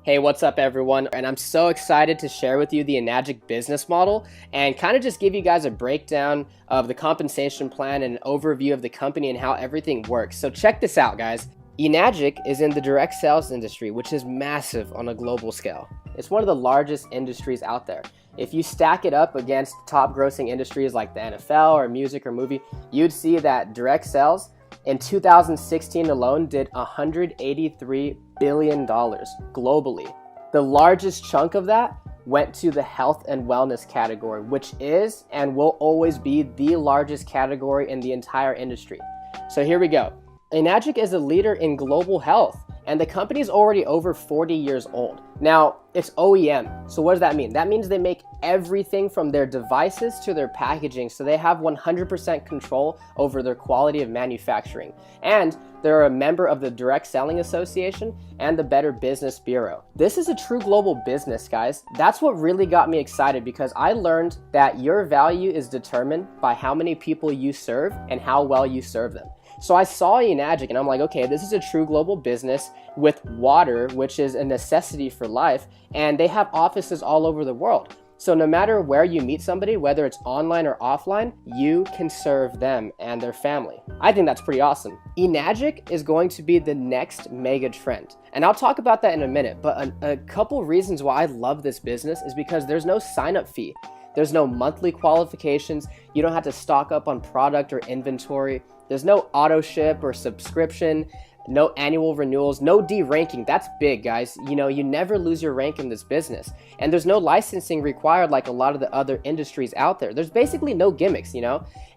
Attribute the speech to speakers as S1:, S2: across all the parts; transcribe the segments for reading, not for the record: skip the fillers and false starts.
S1: Hey, what's up everyone? And I'm so excited to share with you the Enagic business model and kind of just give you guys a breakdown of the compensation plan and an overview of the company and how everything works. So check this out, guys. Enagic is in the direct sales industry, which is massive on a global scale. It's one of the largest industries out there. If you stack it up against top grossing industries like the NFL or music or movie, you'd see that direct sales in 2016 alone did $183 billion globally. The largest chunk of that went to the health and wellness category, which is and will always be the largest category in the entire industry. So here we go. Enagic is a leader in global health, and the company is already over 40 years old. Now, it's OEM. So what does that mean? That means they make everything from their devices to their packaging, so they have 100% control over their quality of manufacturing. And they're a member of the Direct Selling Association and the Better Business Bureau. This is a true global business, guys. That's what really got me excited, because I learned that your value is determined by how many people you serve and how well you serve them. So I saw Enagic and I'm like, okay, this is a true global business with water, which is a necessity for life, and they have offices all over the world. So no matter where you meet somebody, whether it's online or offline, you can serve them and their family. I think that's pretty awesome. Enagic is going to be the next mega trend. And I'll talk about that in a minute, but a couple reasons why I love this business is because there's no sign-up fee. There's no monthly qualifications. You don't have to stock up on product or inventory. There's no auto ship or subscription, no annual renewals, no de-ranking. That's big, guys. You never lose your rank in this business. And there's no licensing required like a lot of the other industries out there. There's basically no gimmicks,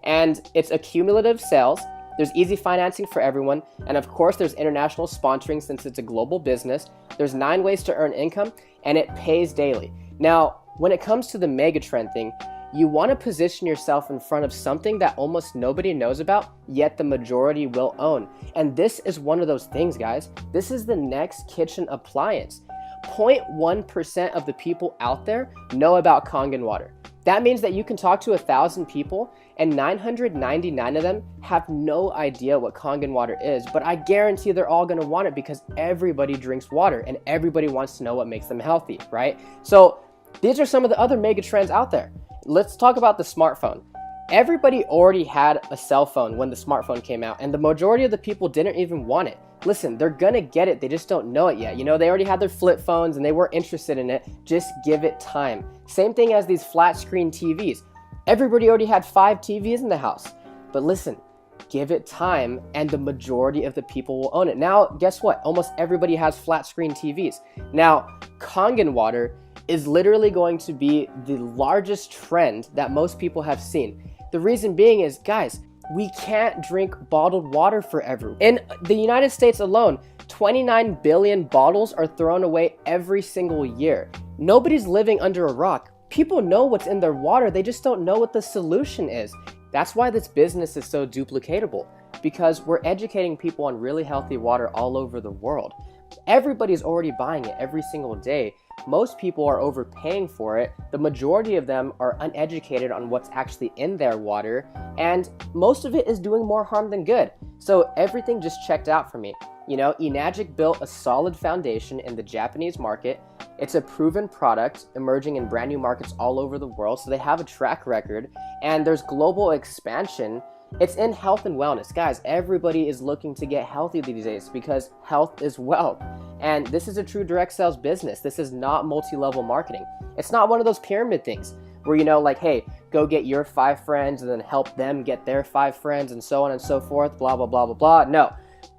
S1: and it's accumulative sales. There's easy financing for everyone. And of course, there's international sponsoring since it's a global business. There's 9 ways to earn income, and it pays daily. Now, when it comes to the mega trend thing, you want to position yourself in front of something that almost nobody knows about, yet the majority will own. And this is one of those things, guys. This is the next kitchen appliance. 0.1% of the people out there know about Kangen Water. That means that you can talk to 1,000 people and 999 of them have no idea what Kangen Water is, but I guarantee they're all going to want it because everybody drinks water and everybody wants to know what makes them healthy, right? So these are some of the other mega trends out there. Let's talk about the smartphone. Everybody already had a cell phone when the smartphone came out, and the majority of the people didn't even want it. Listen, they're gonna get it, they just don't know it yet. They already had their flip phones and they weren't interested in it. Just give it time. Same thing as these flat screen TVs. Everybody already had 5 TVs in the house. But listen, give it time and the majority of the people will own it. Now, guess what? Almost everybody has flat screen TVs. Now, Kangen Water is literally going to be the largest trend that most people have seen. The reason being is, guys, we can't drink bottled water forever. In the United States alone, 29 billion bottles are thrown away every single year. Nobody's living under a rock. People know what's in their water, they just don't know what the solution is. That's why this business is so duplicatable, because we're educating people on really healthy water all over the world. Everybody's already buying it every single day. Most people are overpaying for it. The majority of them are uneducated on what's actually in their water, and most of it is doing more harm than good. So everything just checked out for me. Enagic built a solid foundation in the Japanese market. It's a proven product emerging in brand new markets all over the world, so they have a track record, and there's global expansion. It's in health and wellness. Guys, everybody is looking to get healthy these days because health is wealth. And this is a true direct sales business. This is not multi-level marketing. It's not one of those pyramid things where, hey, go get your 5 friends and then help them get their 5 friends and so on and so forth, blah, blah, blah, blah, blah. No,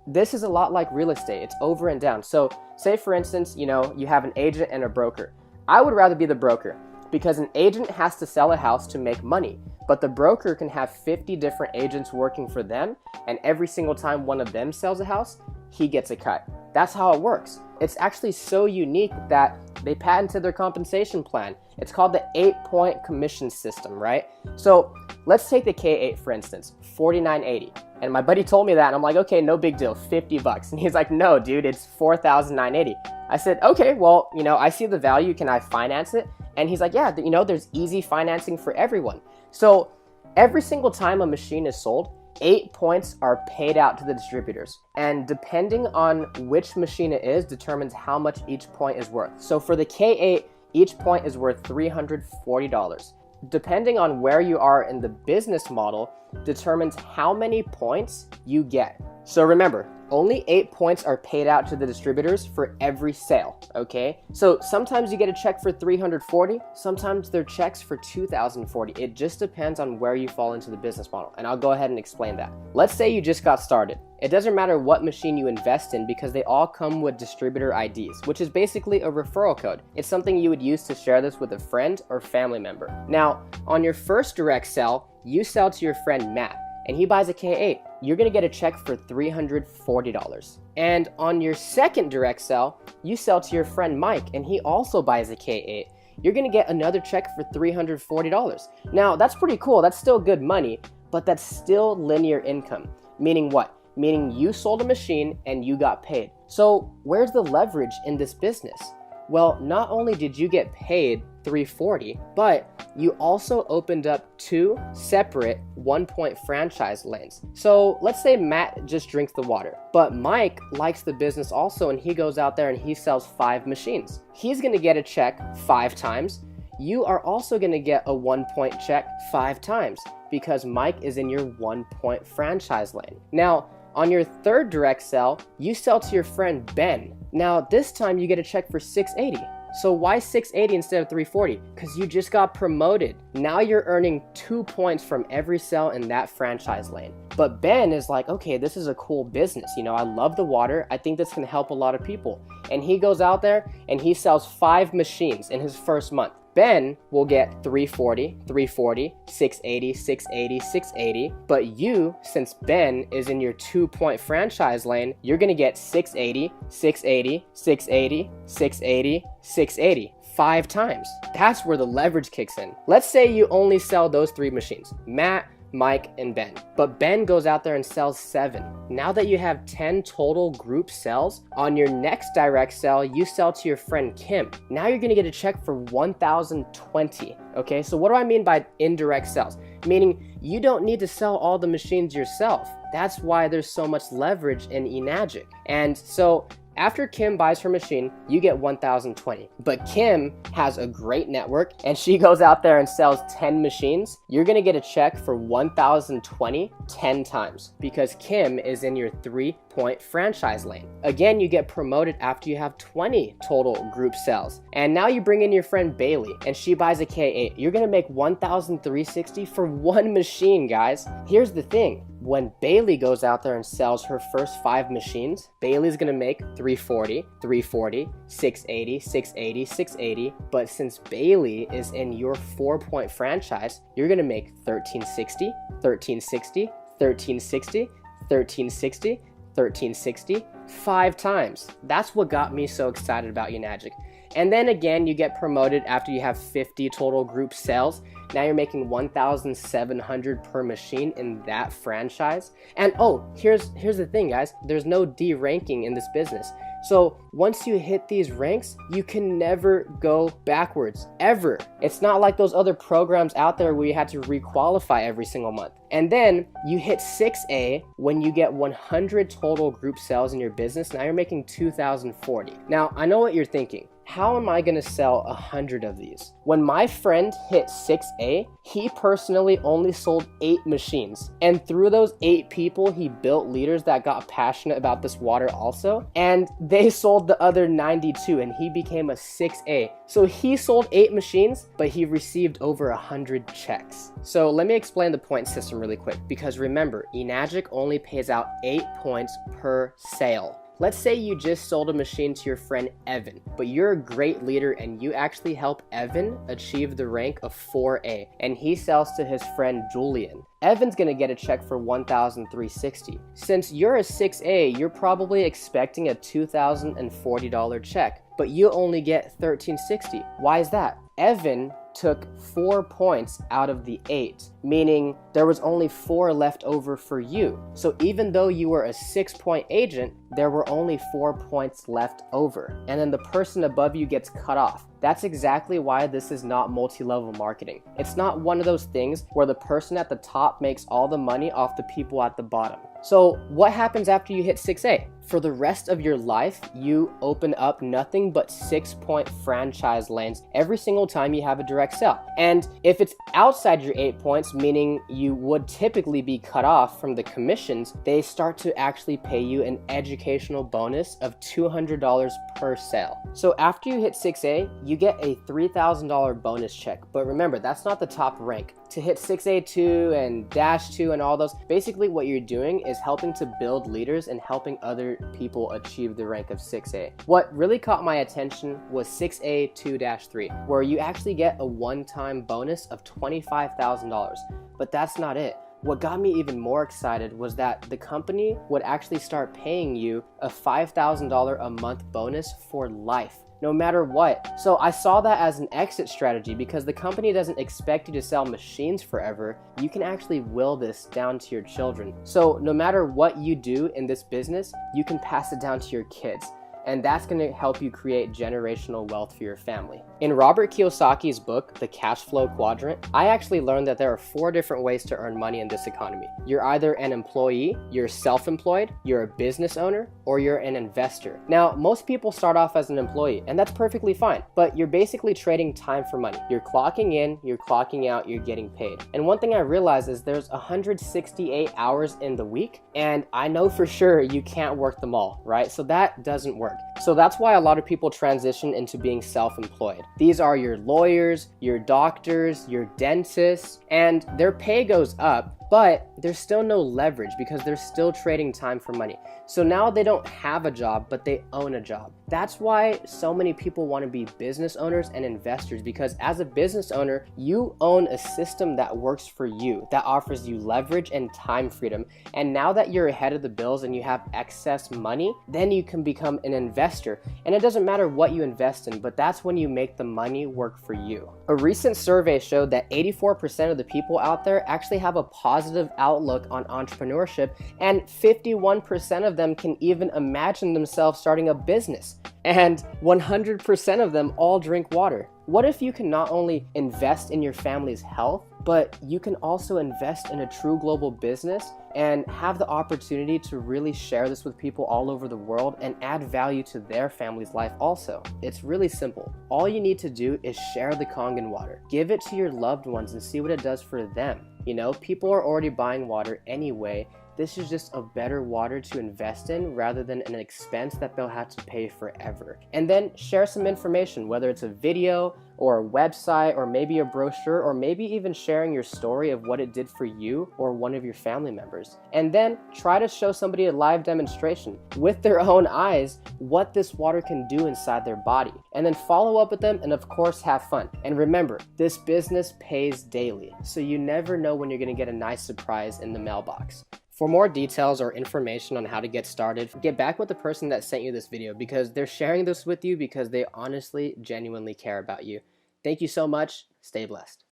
S1: this is a lot like real estate. It's over and down. So say, for instance, you have an agent and a broker. I would rather be the broker because an agent has to sell a house to make money. But the broker can have 50 different agents working for them, and every single time one of them sells a house, he gets a cut. That's how it works. It's actually so unique that they patented their compensation plan. It's called the 8-point commission system, right? So let's take the K8 for instance, $49.80. And my buddy told me that, and I'm like, okay, no big deal, $50. And he's like, no, dude, it's $4,980. I said, okay, well, I see the value. Can I finance it? And he's like, yeah, there's easy financing for everyone. So every single time a machine is sold, 8 points are paid out to the distributors. And depending on which machine it is determines how much each point is worth. So for the K8, each point is worth $340. Depending on where you are in the business model determines how many points you get. So remember, only 8 points are paid out to the distributors for every sale, okay? So sometimes you get a check for 340, sometimes they're checks for 2040. It just depends on where you fall into the business model, and I'll go ahead and explain that. Let's say you just got started. It doesn't matter what machine you invest in because they all come with distributor IDs, which is basically a referral code. It's something you would use to share this with a friend or family member. Now, on your first direct sell, you sell to your friend Matt, and he buys a K8. You're gonna get a check for $340. And on your second direct sell, you sell to your friend Mike, and he also buys a K8. You're gonna get another check for $340. Now, that's pretty cool. That's still good money, but that's still linear income. Meaning what? Meaning you sold a machine and you got paid. So where's the leverage in this business? Well, not only did you get paid $340, but you also opened up 2 separate 1-point franchise lanes. So let's say Matt just drinks the water, but Mike likes the business also, and he goes out there and he sells 5 machines. He's gonna get a check 5 times. You are also gonna get a 1-point check 5 times because Mike is in your 1-point franchise lane. Now, on your third direct sell, you sell to your friend Ben. Now, this time you get a check for $680. So why $680 instead of $340? Because you just got promoted. Now you're earning 2 points from every sell in that franchise lane. But Ben is like, okay, this is a cool business. You know, I love the water. I think this can help a lot of people. And he goes out there and he sells 5 machines in his first month. Ben will get $340, $340, $680, $680, $680. But you, since Ben is in your 2-point franchise lane, you're gonna get $680, $680, $680, $680, $680. 5 times. That's where the leverage kicks in. Let's say you only sell those 3 machines, Matt, Mike, and Ben. But Ben goes out there and sells 7. Now that you have 10 total group sales, on your next direct sell, you sell to your friend Kim. Now you're gonna get a check for $1,020. Okay, so what do I mean by indirect sales? Meaning you don't need to sell all the machines yourself. That's why there's so much leverage in Enagic. And so after Kim buys her machine, you get $1,020. But Kim has a great network and she goes out there and sells 10 machines. You're gonna get a check for $1,020 10 times because Kim is in your 3-point franchise lane. Again, you get promoted after you have 20 total group sales. And now you bring in your friend Bailey and she buys a K8. You're gonna make $1,360 for 1 machine, guys. Here's the thing. When Bailey goes out there and sells her first 5 machines, Bailey's gonna make $340, $340, $680, $680, $680. But since Bailey is in your 4-point franchise, you're gonna make $1,360, $1,360, $1,360, $1,360, $1,360, 5 times. That's what got me so excited about Enagic. And then again, you get promoted after you have 50 total group sales. Now you're making $1,700 per machine in that franchise. And oh, here's the thing, guys. There's no D ranking in this business. So once you hit these ranks, you can never go backwards, ever. It's not like those other programs out there where you had to requalify every single month. And then you hit 6A when you get 100 total group sales in your business. Now you're making $2,040. Now, I know what you're thinking. How am I gonna sell 100 of these? When my friend hit 6A, he personally only sold 8 machines. And through those 8 people, he built leaders that got passionate about this water also. And they sold the other 92 and he became a 6A. So he sold 8 machines, but he received over 100 checks. So let me explain the point system really quick, because remember, Enagic only pays out 8 points per sale. Let's say you just sold a machine to your friend Evan, but you're a great leader and you actually help Evan achieve the rank of 4A, and he sells to his friend Julian. Evan's gonna get a check for $1,360. Since you're a 6A, you're probably expecting a $2,040 check, but you only get $1,360. Why is that? Evan took 4 points out of the 8, meaning there was only 4 left over for you. So even though you were a 6-point agent, there were only 4 points left over. And then the person above you gets cut off. That's exactly why this is not multi-level marketing. It's not one of those things where the person at the top makes all the money off the people at the bottom. So what happens after you hit 6A? For the rest of your life, you open up nothing but 6-point franchise lanes every single time you have a direct sale. And if it's outside your 8 points, meaning you would typically be cut off from the commissions, they start to actually pay you an educational bonus of $200 per sale. So after you hit 6A, you get a $3,000 bonus check. But remember, that's not the top rank. To hit 6A2 and Dash 2 and all those, basically what you're doing is helping to build leaders and helping other people achieve the rank of 6A. What really caught my attention was 6A2-3, where you actually get a one-time bonus of $25,000. But that's not it. What got me even more excited was that the company would actually start paying you a $5,000 a month bonus for life, no matter what. So I saw that as an exit strategy because the company doesn't expect you to sell machines forever. You can actually will this down to your children. So no matter what you do in this business, you can pass it down to your kids. And that's going to help you create generational wealth for your family. In Robert Kiyosaki's book, The Cash Flow Quadrant, I actually learned that there are 4 different ways to earn money in this economy. You're either an employee, you're self-employed, you're a business owner, or you're an investor. Now, most people start off as an employee, and that's perfectly fine, but you're basically trading time for money. You're clocking in, you're clocking out, you're getting paid. And one thing I realized is there's 168 hours in the week, and I know for sure you can't work them all, right? So that doesn't work. So that's why a lot of people transition into being self-employed. These are your lawyers, your doctors, your dentists, and their pay goes up, but there's still no leverage because they're still trading time for money. So now they don't have a job, but they own a job. That's why so many people want to be business owners and investors, because as a business owner, you own a system that works for you, that offers you leverage and time freedom. And now that you're ahead of the bills and you have excess money, then you can become an investor. And it doesn't matter what you invest in, but that's when you make the money work for you. A recent survey showed that 84% of the people out there actually have a positive outlook on entrepreneurship, and 51% of them can even imagine themselves starting a business. And 100% of them all drink water. What if you can not only invest in your family's health, but you can also invest in a true global business and have the opportunity to really share this with people all over the world and add value to their family's life also? It's really simple. All you need to do is share the Kangen water. Give it to your loved ones and see what it does for them. You know, people are already buying water anyway. This is just a better water to invest in rather than an expense that they'll have to pay forever. And then share some information, whether it's a video or a website or maybe a brochure, or maybe even sharing your story of what it did for you or one of your family members. And then try to show somebody a live demonstration with their own eyes what this water can do inside their body. And then follow up with them and of course have fun. And remember, this business pays daily, so you never know when you're going to get a nice surprise in the mailbox. For more details or information on how to get started, get back with the person that sent you this video, because they're sharing this with you because they honestly, genuinely care about you. Thank you so much. Stay blessed.